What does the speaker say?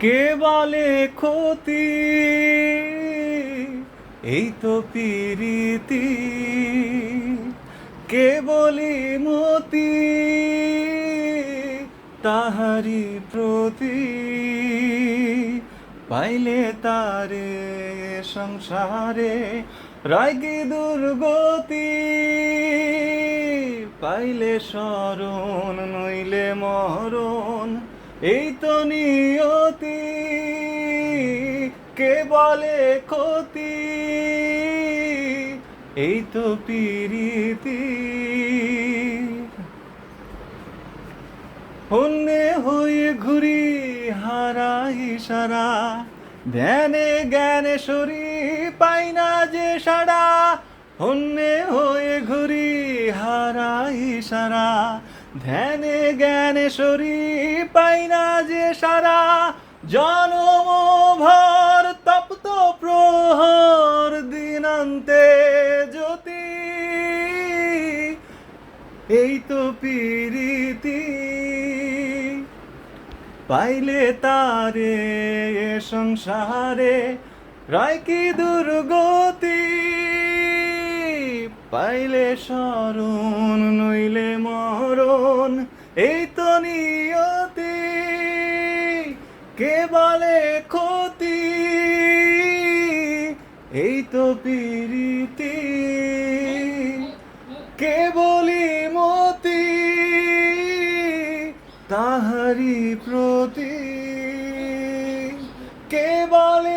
কে বলে ক্ষতি, এই তো পিরিতি। কে বলি মতি, তাহারি প্রতি। পাইলে তারে সংসারে রায় কি দুর্গতি। পাইলে শরণ নইলে মরণ, এই তো নিয়তি। কে বলে ক্ষতি, এই তো পিরিতি। হন্যে হয়ে ঘুরি হারাই সারা, ধ্যানে জ্ঞানে সরি পাই না যে সারা। হন্যে হয়ে ঘুরি হারাই সারা, ধ্যানে জ্ঞানে সরি পাই না যে সারা। জনম ভর তপ্ত প্রহর দিনান্তে জ্যোতি, এই তো পিরিতি। পাইলে তারে সংসারে রায় কি দুর্গতি। পাইলে শরণ নইলে মরণ, এই তো নিয়তি। কে বলে ক্ষতি, এই তো পিরিতি। কে বলি মতি, তাহারি প্রতি। কে বলে